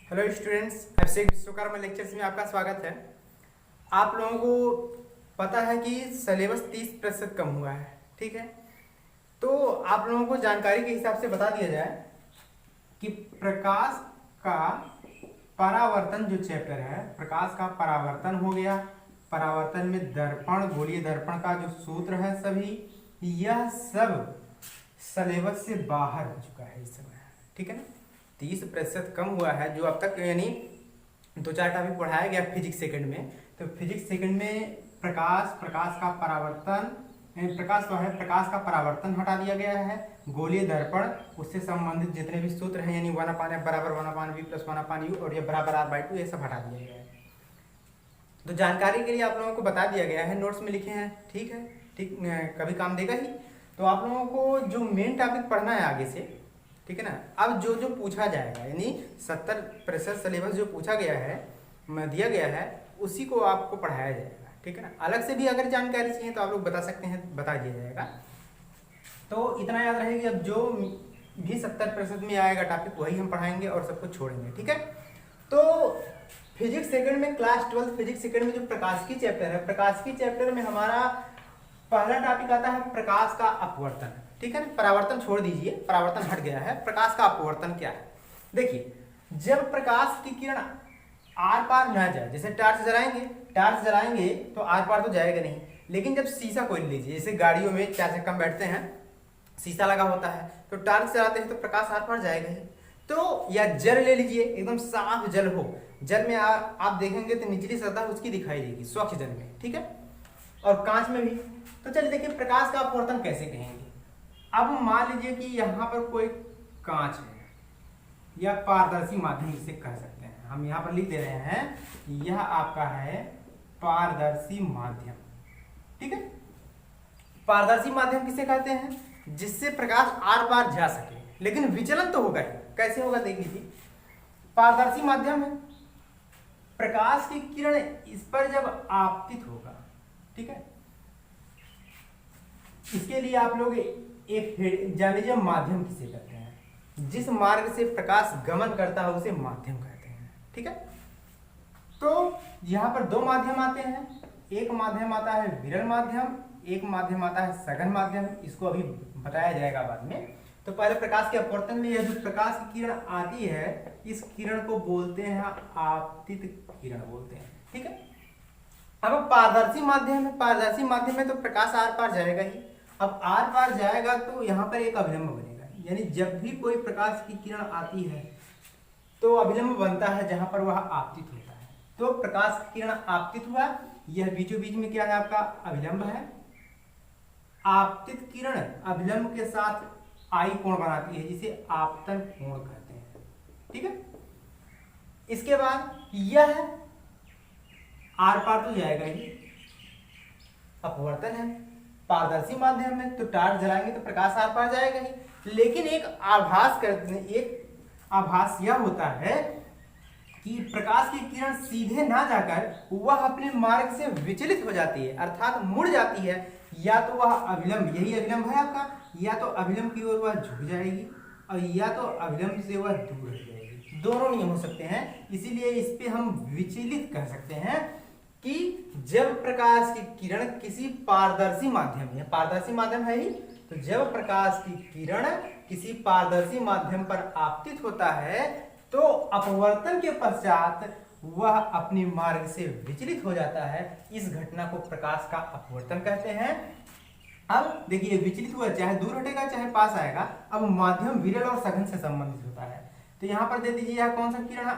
Hello students, अभिषेक Vishwakarma lectures में आपका स्वागत है। आप लोगों को पता है कि सिलेबस 30% कम हुआ है, ठीक है। तो आप लोगों को जानकारी के हिसाब से बता दिया जाए कि प्रकाश का परावर्तन जो चैप्टर है, प्रकाश का परावर्तन हो गया। परावर्तन में दर्पण, गोलीय दर्पण का जो सूत्र है, सभी यह सब सिलेबस से बाहर हो चुका है इस समय, ठीक है ना। 30% कम हुआ है जो अब तक, यानी 2-4 टॉपिक पढ़ाया गया फिजिक्स सेकंड में। तो फिजिक्स सेकंड में प्रकाश का परावर्तन, प्रकाश तो है, प्रकाश का परावर्तन हटा दिया गया है। गोलीय दर्पण, उससे संबंधित जितने भी सूत्र हैं, यानी 1/f बराबर 1/v प्लस 1/u और ये बराबर r/2, ये सब हटा दिया गया है। तो जानकारी के लिए आप लोगों को बता दिया गया है, नोट्स में लिखे हैं, ठीक है, ठीक, कभी काम देगा ही। तो आप लोगों को जो मेन टॉपिक पढ़ना है आगे से, ठीक है ना। अब जो जो पूछा जाएगा, यानी 70% सिलेबस जो पूछा गया है, दिया गया है, उसी को आपको पढ़ाया जाएगा, ठीक है ना। अलग से भी अगर जानकारी चाहिए तो आप लोग बता सकते हैं, बता दिया जाएगा। तो इतना याद रहेगा, अब जो भी 70% में आएगा टॉपिक वही हम पढ़ाएंगे और सब कुछ छोड़ेंगे, ठीक है। तो फिजिक्स सेकंड में, क्लास 12 फिजिक्स सेकंड में जो प्रकाशिकी चैप्टर है, प्रकाशिकी चैप्टर में हमारा पहला टॉपिक आता है प्रकाश का अपवर्तन, ठीक है ना। परावर्तन छोड़ दीजिए, परावर्तन हट गया है। प्रकाश का अपवर्तन क्या है? देखिए, जब प्रकाश की किरण आर पार न जाए, जैसे टार्च जलाएंगे तो आर पार तो जाएगा नहीं, लेकिन जब शीशा कोई लीजिए, जैसे गाड़ियों में 4 चक्का में बैठते हैं, शीशा लगा होता है, तो टार्च जलाते हैं तो प्रकाश आर पार जाएगा ही। तो या जल ले लीजिए, एकदम साफ जल हो, जल में आप देखेंगे तो निचली सतह उसकी दिखाई देगी, स्वच्छ जल में, ठीक है। और कांच में भी। तो चलिए देखिए, प्रकाश का अपवर्तन कैसे कहेंगे। अब मान लीजिए कि यहाँ पर कोई कांच है, या पारदर्शी माध्यम जिसे कह सकते हैं, हम यहाँ पर लिख दे रहे हैं, यह आपका है पारदर्शी माध्यम, ठीक है। पारदर्शी माध्यम किसे कहते हैं? जिससे प्रकाश आर पार जा सके, लेकिन विचलन तो होगा ही। कैसे होगा देख लीजिए। पारदर्शी माध्यम है, प्रकाश की किरण इस पर जब आपतित होगा, ठीक है, इसके लिए आप लोग एक जान लीजिए माध्यम किसे कहते हैं। जिस मार्ग से प्रकाश गमन करता है उसे माध्यम कहते हैं, ठीक है। तो यहाँ पर 2 माध्यम आते हैं, एक माध्यम आता है विरल माध्यम, एक माध्यम आता है सघन माध्यम। इसको अभी बताया जाएगा बाद में। तो पहले प्रकाश के अपवर्तन में यह जो प्रकाश की किरण आती है, इस किरण को बोलते हैं आपतित किरण बोलते हैं, ठीक है। अब पारदर्शी माध्यम है, पारदर्शी माध्यम में तो प्रकाश आर पार जाएगा ही। अब आर पार जाएगा तो यहाँ पर एक अभिलंब बनेगा, यानी जब भी कोई प्रकाश की किरण आती है तो अभिलंब बनता है जहां पर वह आपतित होता है। तो प्रकाश की किरण आपतित हुआ, यह बीचों बीच में क्या है, आपका अभिलंब है। आपतित किरण अभिलंब के साथ आई कोण बनाती है, जिसे आपतन कोण कहते हैं, ठीक है। इसके बाद यह आर पार तो जाएगा ही, अपवर्तन है। पारदर्शी माध्यम में तो टार्च जलाएंगे तो प्रकाश आर पार जाएगा ही, लेकिन एक आभास यह होता है कि प्रकाश की किरण सीधे ना जाकर वह अपने मार्ग से विचलित हो जाती है, अर्थात मुड़ जाती है। या तो वह अभिलंब, यही अभिलंब है आपका, या तो अभिलंब की ओर वह झुक जाएगी और या तो अभिलंब से वह दूर हो जाएगी। दोनों नहीं हो सकते हैं, इसीलिए इस पे हम विचलित कह सकते हैं कि जब प्रकाश की किरण किसी पारदर्शी माध्यम, या पारदर्शी माध्यम है ही, तो जब प्रकाश की किरण किसी पारदर्शी माध्यम पर आपतित होता है तो अपवर्तन के पश्चात वह अपने मार्ग से विचलित हो जाता है। इस घटना को प्रकाश का अपवर्तन कहते हैं। अब देखिए, विचलित हुआ, चाहे दूर हटेगा चाहे पास आएगा। अब माध्यम विरल और सघन से संबंधित होता है। तो यहाँ पर दे दीजिए, यह कौन सा किरण है?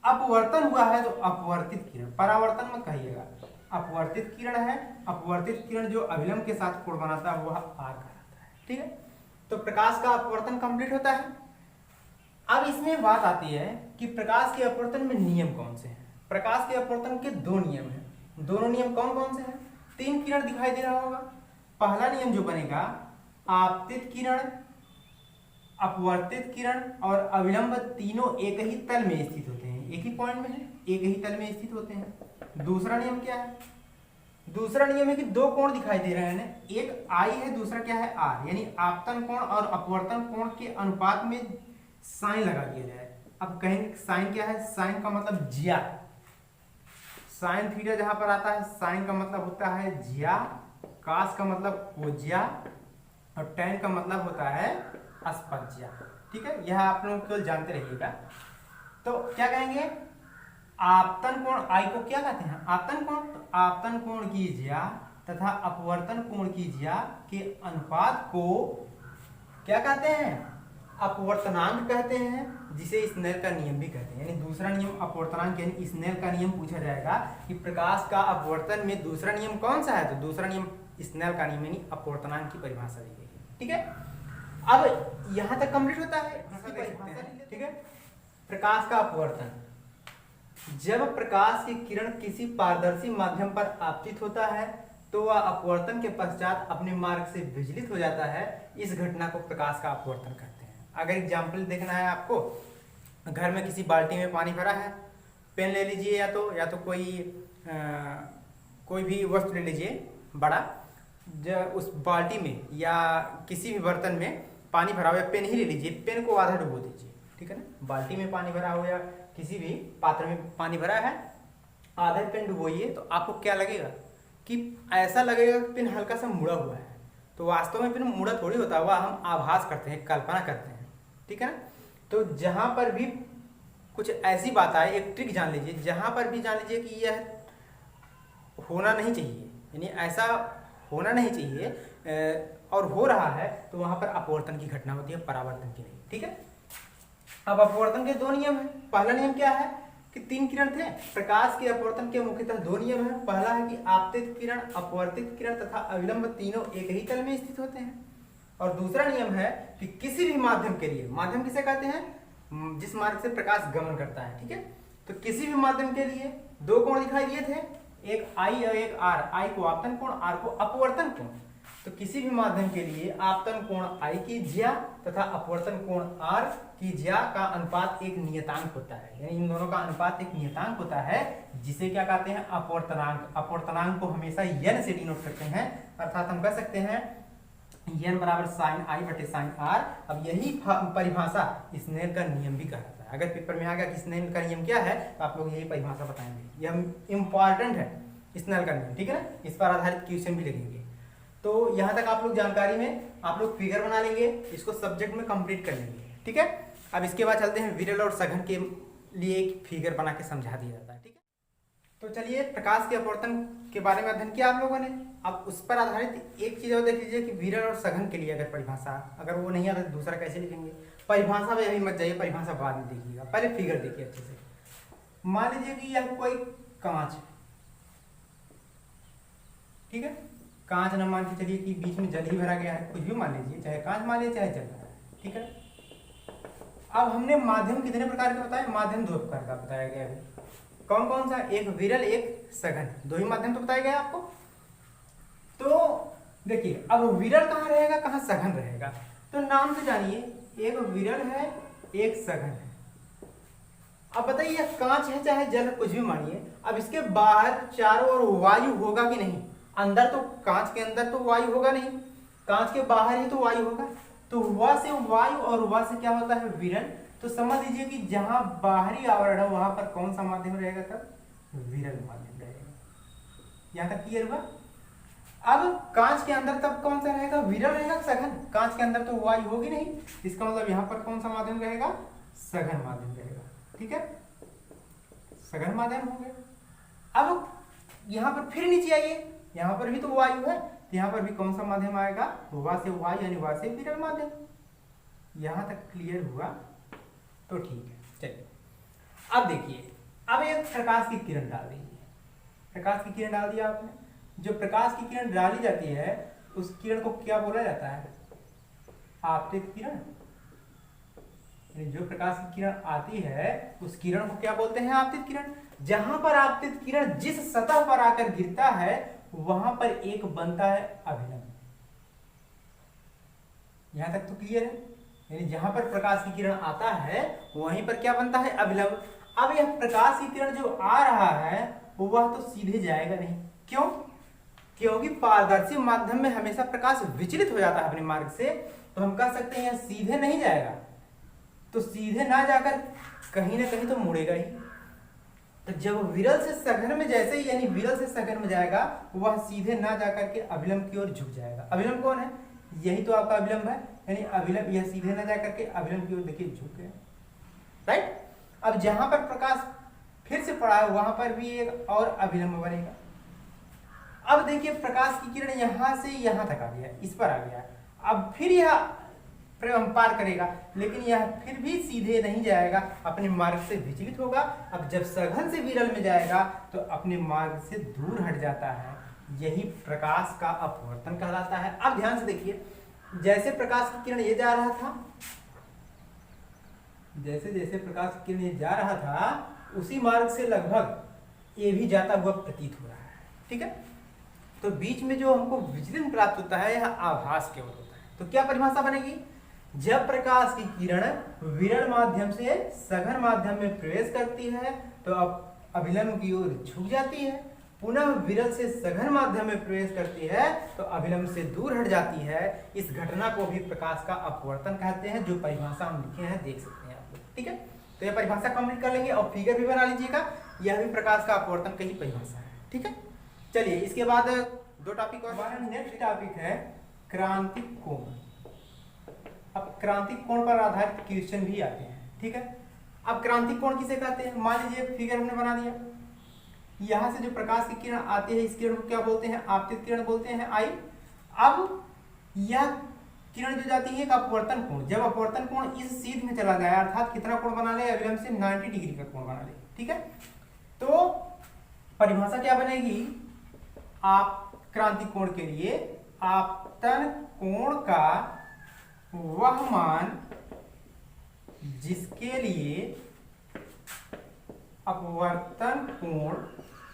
अपवर्तन हुआ है तो अपवर्तित किरण, परावर्तन में कहिएगा। अपवर्तित किरण है, अपवर्तित किरण जो अभिलंब के साथ कोण बनाता है वह आर कहलाता है, ठीक है। तो प्रकाश का अपवर्तन कंप्लीट होता है। अब इसमें बात आती है कि प्रकाश के अपवर्तन में नियम कौन से हैं। प्रकाश के अपवर्तन के 2 नियम हैं। दोनों नियम कौन कौन से हैं? 3 किरण दिखाई दे रहा होगा। पहला नियम जो बनेगा, आपतित किरण, अपवर्तित किरण और अविलंब तीनों एक ही तल में स्थित होते हैं, एक ही पॉइंट में है, एक ही तल में स्थित होते हैं। दूसरा नियम क्या है? दूसरा नियम है कि 2 कोण दिखाई दे रहे हैं ना, एक आई है, दूसरा क्या है आर, यानी आपतन कोण और अपवर्तन कोण के अनुपात में साइन लगा दिया जाए। अब कहेंगे साइन क्या है, साइन का मतलब जिया, साइन थीटा जहां पर आता है साइन का मतलब होता है जिया, कास का मतलब कोजिया और टैन का मतलब होता है अस्पज्या। ठीक है, यह आप लोग केवल जानते रहिएगा। तो क्या कहेंगे, आपतन कोण आई को क्या कहते हैं, आपतन कोण, तो आपतन कोण की ज्या तथा अपवर्तन कोण की ज्या के अनुपात को क्या कहते हैं, अपवर्तनांक कहते हैं, जिसे स्नेल का नियम भी कहते हैं। यानी दूसरा नियम अपवर्तनांक यानी स्नेल का नियम पूछा जाएगा कि प्रकाश का अपवर्तन में दूसरा नियम कौन सा है, तो दूसरा नियम स्नेल का नियम यानी अपवर्तनांक की परिभाषा दी गई है। ठीक है, अब यहां तक कंप्लीट होता है। ठीक है, प्रकाश का अपवर्तन, जब प्रकाश की किरण किसी पारदर्शी माध्यम पर आपतित होता है तो वह अपवर्तन के पश्चात अपने मार्ग से विचलित हो जाता है। इस घटना को प्रकाश का अपवर्तन कहते हैं। अगर एग्जाम्पल देखना है आपको, घर में किसी बाल्टी में पानी भरा है, पेन ले लीजिए या तो कोई भी वस्तु ले लीजिए बड़ा, उस बाल्टी में या किसी भी बर्तन में पानी भरा हो, या पेन ही ले लीजिए, पेन को आधा डुबो दीजिए। ठीक है ना, बाल्टी में पानी भरा हो या किसी भी पात्र में पानी भरा है, आधा पेन डुबोइए तो आपको क्या लगेगा कि ऐसा लगेगा कि पेन हल्का सा मुड़ा हुआ है। तो वास्तव में पेन मुड़ा थोड़ी होता हुआ, हम आभास करते हैं, कल्पना करते हैं। ठीक है ना, तो जहां पर भी कुछ ऐसी बात आए, एक ट्रिक जान लीजिए, जहां पर भी जान लीजिए कि यह होना नहीं चाहिए, यानी ऐसा होना नहीं चाहिए और हो रहा है, तो वहां पर अपवर्तन की घटना होती है, परावर्तन की नहीं। ठीक है, अब अपवर्तन के दो नियम है। पहला नियम क्या है कि तीन किरण थे, प्रकाश के अपवर्तन के मुख्यतः दो नियम है। पहला है कि आपतित किरण, अपवर्तित किरण तथा अविलंब तीनों एक ही तल में स्थित होते हैं। और दूसरा नियम है कि किसी भी माध्यम के लिए, माध्यम किसे कहते हैं, जिस मार्ग से प्रकाश गमन करता है। ठीक है, तो किसी भी माध्यम के लिए दो कोण दिखाई दिए थे, एक आई और एक आर, आई को आपतन कोण, आर को अपवर्तन कोण। तो किसी भी माध्यम के लिए आपतन कोण आई की ज्या तथा अपवर्तन कोण आर की ज्या का अनुपात एक नियतांक होता है, यानी इन दोनों का अनुपात एक नियतांक होता है, जिसे क्या कहते हैं, अपवर्तनांक। अपवर्तनांक को हमेशा यन से डिनोट करते हैं, अर्थात हम कह सकते हैं यन बराबर साइन आई बटे साइन आर। अब यही परिभाषा स्नेल का नियम भी कहलाता है। अगर पेपर में आ गया कि स्नेल का नियम क्या है, तो आप लोग यही परिभाषा बताएंगे, यह इंपॉर्टेंट है स्नेल का नियम। ठीक है ना, इस पर आधारित क्वेश्चन भी लगेंगे। तो यहां तक आप लोग जानकारी में आप लोग फिगर बना लेंगे, इसको सब्जेक्ट में कंप्लीट कर लेंगे। ठीक है, अब इसके बाद चलते हैं विरल और सघन के लिए एक फिगर बना के समझा दिया जाता है। ठीक है, तो चलिए प्रकाश के अपवर्तन के बारे में अध्ययन किया आप लोगों ने। अब उस पर आधारित एक चीज और देख लीजिए कि विरल और सघन के लिए अगर परिभाषा, अगर वो नहीं आता तो दूसरा कैसे लिखेंगे। परिभाषा में अभी मत जाइए, परिभाषा बाद में देखिएगा, पहले फिगर देखिए अच्छे से। मान लीजिए कि यह कोई कांच है, ठीक है, कांच न मान के चलिए कि बीच में जल ही भरा गया है, कुछ भी मान लीजिए, चाहे कांच मान लीजिए चाहे जल भरा है। ठीक है, अब हमने माध्यम कितने प्रकार के बताए, माध्यम दो प्रकार का बताया गया है। कौन कौन सा, एक विरल एक सघन, दो ही माध्यम तो बताया गया आपको। तो देखिए अब विरल कहाँ रहेगा, कहाँ सघन रहेगा, तो नाम से जानिए, एक विरल है एक सघन है। अब बताइए कांच है चाहे जल, कुछ भी मानिए, अब इसके बाहर चारों ओर वायु होगा कि नहीं, अंदर तो कांच के अंदर तो वायु होगा नहीं, कांच के बाहर ही तो वायु होगा। तो वह से वायु और वह से क्या होता है, विरल। तो समझ लीजिए कि जहां बाहरी आवरण है वहां पर कौन सा माध्यम रहेगा, तब विरल माध्यम रहेगा। यहां तक क्लियर हुआ। अब कांच के अंदर तब कौन सा रहेगा, विरल रहेगा सघन, कांच के अंदर तो वायु होगी नहीं, इसका मतलब यहाँ पर कौन सा माध्यम रहेगा, सघन माध्यम रहेगा। ठीक है, सघन माध्यम हो गया। अब यहाँ पर फिर नीचे आइए, यहाँ पर भी तो वायु है, तो यहाँ पर भी कौन सा माध्यम आएगा, वा से वायु यानी वा से विरल माध्यम। यहाँ तक क्लियर हुआ तो ठीक है। चलिए अब देखिए, अब एक प्रकाश की किरण डाल दीजिए, प्रकाश की किरण डाल दिया आपने। जो प्रकाश की किरण डाली जाती है उस किरण को क्या बोला जाता है, आपतित किरण। जो प्रकाश की किरण आती है उस किरण को क्या बोलते हैं, आपतित किरण। जहां पर आपतित किरण जिस सतह पर आकर गिरता है वहां पर एक बनता है अभिलंब। यहां तक तो क्लियर है, यानी जहां पर प्रकाश की किरण आता है वहीं पर क्या बनता है, अभिलंब। अब यह प्रकाश की किरण जो आ रहा है वह तो सीधे जाएगा नहीं, क्यों, क्योंकि पारदर्शी माध्यम में हमेशा प्रकाश विचलित हो जाता है अपने मार्ग से। तो हम कह सकते हैं यह सीधे नहीं जाएगा, तो सीधे ना जाकर कहीं ना कहीं तो मुड़ेगा ही। तो जब विरल से सघन में जैसे ही यानी विरल से सघन में जाएगा वह सीधे ना जाकर के अभिलंब की ओर झुक जाएगा। अभिलंब कौन है? यही तो आपका अभिलंब है, यानी अभिलंब यह सीधे ना जाकर के अभिलंब की ओर देखिए झुक गया, राइट। अब जहां पर प्रकाश फिर से पड़ा है वहां पर भी एक और अभिलंब बनेगा। अब देखिए प्रकाश की किरण यहां से यहां तक आ गया, इस पर आ गया। अब फिर यह पार करेगा, लेकिन यह फिर भी सीधे नहीं जाएगा, अपने मार्ग से विचलित होगा। अब जब सघन से विरल में जाएगा तो अपने मार्ग से दूर हट जाता है, यही प्रकाश का अपवर्तन कहलाता है। अब ध्यान से देखिए, जैसे प्रकाश की किरण ये जा रहा था, जैसे जैसे प्रकाश की किरण ये जा रहा था उसी मार्ग से लगभग ये भी जाता हुआ प्रतीत हो रहा है, ठीक है। तो बीच में जो हमको विचलन प्राप्त होता है यह आभास केवल होता है। तो क्या परिभाषा बनेगी? जब प्रकाश की किरण विरल माध्यम से सघन माध्यम में प्रवेश करती है तो अब अभिलंब की ओर झुक जाती है, पुनः विरल से सघन माध्यम में प्रवेश करती है तो अभिलंब से दूर हट जाती है। इस घटना को भी प्रकाश का अपवर्तन कहते हैं, जो परिभाषा हम लिखे हैं देख सकते हैं आप लोग, ठीक है। तो यह परिभाषा कंप्लीट कर लेंगे और फिगर भी बना लीजिएगा, यह भी प्रकाश का अपवर्तन की ही परिभाषा है, ठीक है। चलिए इसके बाद दो टॉपिक और, हमारा नेक्स्ट टॉपिक है क्रांतिक कोण। अब क्रांतिक कोण पर आधारित क्वेश्चन भी आते हैं, ठीक है। अब क्रांतिक कोण किसे कहते हैं? मान लीजिए फिगर हमने बना दिया, यहां से जो प्रकाश की किरण आती है इस किरण को क्या बोलते हैं? आपतित किरण बोलते हैं, आई। अब यह किरण जो जाती है एक अपवर्तन कोण, जब अपवर्तन कोण इस सीध में चला जाए अर्थात कितना कोण बना ले? अभिलंब से 90 डिग्री का कोण बना ले, ठीक है। तो परिभाषा क्या बनेगी? आप क्रांतिक कोण के लिए आपतन कोण का वह मान जिसके लिए अपवर्तन कोण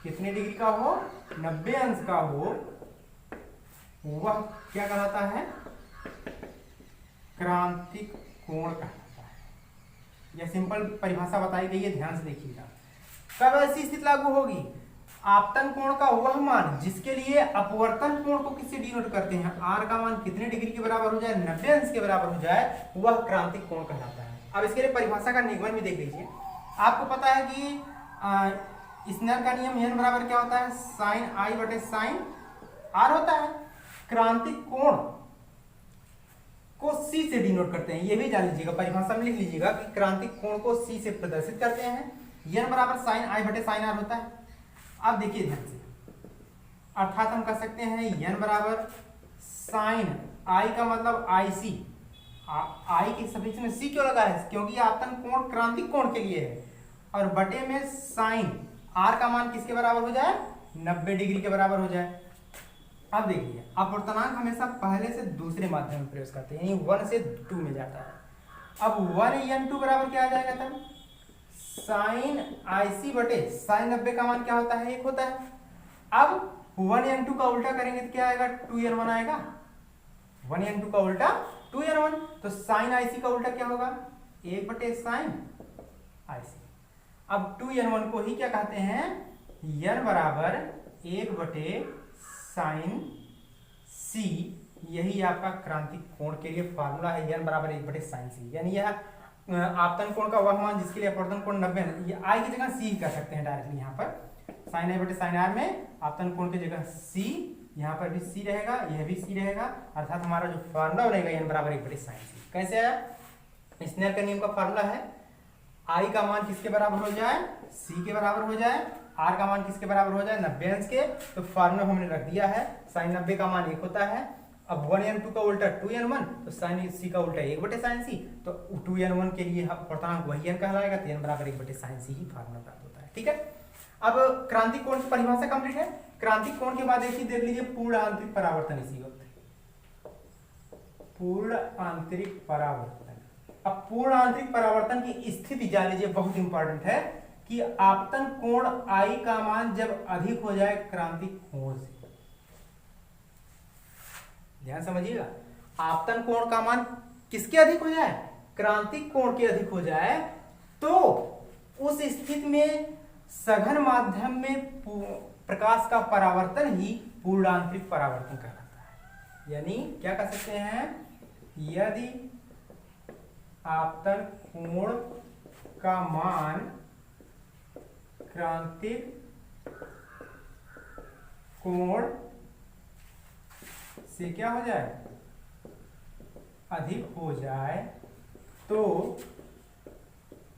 कितने डिग्री का हो? 90 अंश का हो, वह क्या कहलाता है? क्रांतिक कोण कहलाता है। यह सिंपल परिभाषा बताई गई है, ध्यान से देखिएगा। कब ऐसी स्थिति लागू होगी? आपतन कोण का वह मान जिसके लिए अपवर्तन कोण को किससे डिनोट करते हैं? आर का मान कितने डिग्री के बराबर हो जाए? 90 अंश के बराबर हो जाए, वह क्रांतिक कोण कहलाता है। अब इसके लिए परिभाषा का निगमन भी देख लीजिए। आपको पता है कि स्नेल का नियम n बराबर क्या होता है? साइन आई बटे साइन आर होता है। क्रांतिक कोण को c से डिनोट करते हैं, यह भी जान लीजिएगा, परिभाषा में लिख लीजिएगा कि क्रांतिक कोण को c से प्रदर्शित करते हैं। n बराबर साइन आई बटे साइन आर होता है। अब देखिए ध्यान से, अर्थात हम कह सकते हैं n बराबर साइन आई का मतलब आई सी, आई के सफिक्स में c क्यों लगा है? क्योंकि आपतन कोण क्रांतिक कोण के लिए है, और बटे में साइन आर का मान किसके बराबर हो जाए? 90 डिग्री के बराबर हो जाए। अब देखिए अपवर्तनांक हमेशा पहले से दूसरे माध्यम में प्रवेश करते हैं, यानी 1 से 2 में जाता है। अब 1n2 बराबर क्या आ जाएगा तब? साइन IC बटे साइन 90 का मान क्या होता है? 1 होता है। अब 1n2 का उल्टा करेंगे तो क्या आएगा? 2n1 आएगा। 1n2 का उल्टा 2n1, तो साइन IC का उल्टा क्या होगा? 1 बटे साइन IC। अब 2n1 को ही क्या कहते हैं? n बराबर 1 बटे साइन C, यही आपका क्रांतिक कोण के लिए फार्मूला है, n बराबर 1 बटे साइन C। यानी यह आपतन कोण का वह मान जिसके लिए अपवर्तन कोण 90 है, ये आई की जगह सी कर सकते हैं डायरेक्टली। यहाँ पर साइन आई बटे साइन आर में आपतन कोण की जगह सी, यहाँ पर भी सी रहेगा, यह भी सी रहेगा, अर्थात हमारा जो फार्मूला बनेगा n बराबर 1 बटे साइन सी। कैसे आया? स्नेल का नियम का फार्मूला है, आई का मान किसके बराबर हो जाए? सी के बराबर हो जाए, आर का मान किसके बराबर हो जाए? 90 अंश के। तो फार्मूला हमने रख दिया है, साइन 90 का मान 1 होता है। अब 1n2 का उल्टा 2n1, तो साइन सी का उल्टा 1 बटे साइन सी, तो 2n1 के लिए अपवर्तनांक वही n कहलाएगा, तो n बराबर 1 बटे साइन सी ही फार्मूला प्राप्त होता है, ठीक है। अब क्रांतिक कोण की परिभाषा कंप्लीट है। क्रांतिक कोण के बाद देखिए देख लीजिए पूर्ण आंतरिक परावर्तन, इसी वक्त पूर्ण आंतरिक परावर्तन। अब पूर्ण आंतरिक परावर्तन की स्थिति जान लीजिए, बहुत इंपॉर्टेंट है कि आपतन कोण आई का मान जब अधिक हो जाए क्रांतिक कोण से, ध्यान समझिएगा, आपतन कोण का मान किसके अधिक हो जाए? क्रांतिक कोण के अधिक हो जाए, तो उस स्थिति में सघन माध्यम में प्रकाश का परावर्तन ही पूर्ण आंतरिक परावर्तन कहलाता है। यानी क्या कह सकते हैं? यदि आपतन कोण का मान क्रांतिक कोण से क्या हो जाए, अधिक हो जाए, तो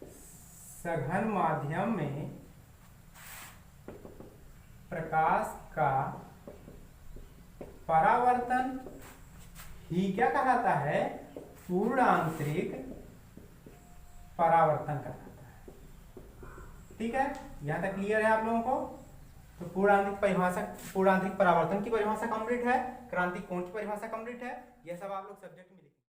सघन माध्यम में प्रकाश का परावर्तन ही क्या कहलाता है, पूर्ण आंतरिक परावर्तन कहलाता है। ठीक है, यहां तक क्लियर है आप लोगों को? तो पूर्ण आंतरिक परावर्तन की परिभाषा कंप्लीट है, क्रांतिक कोण की परिभाषा कंप्लीट है। यह सब आप लोग सब्जेक्ट में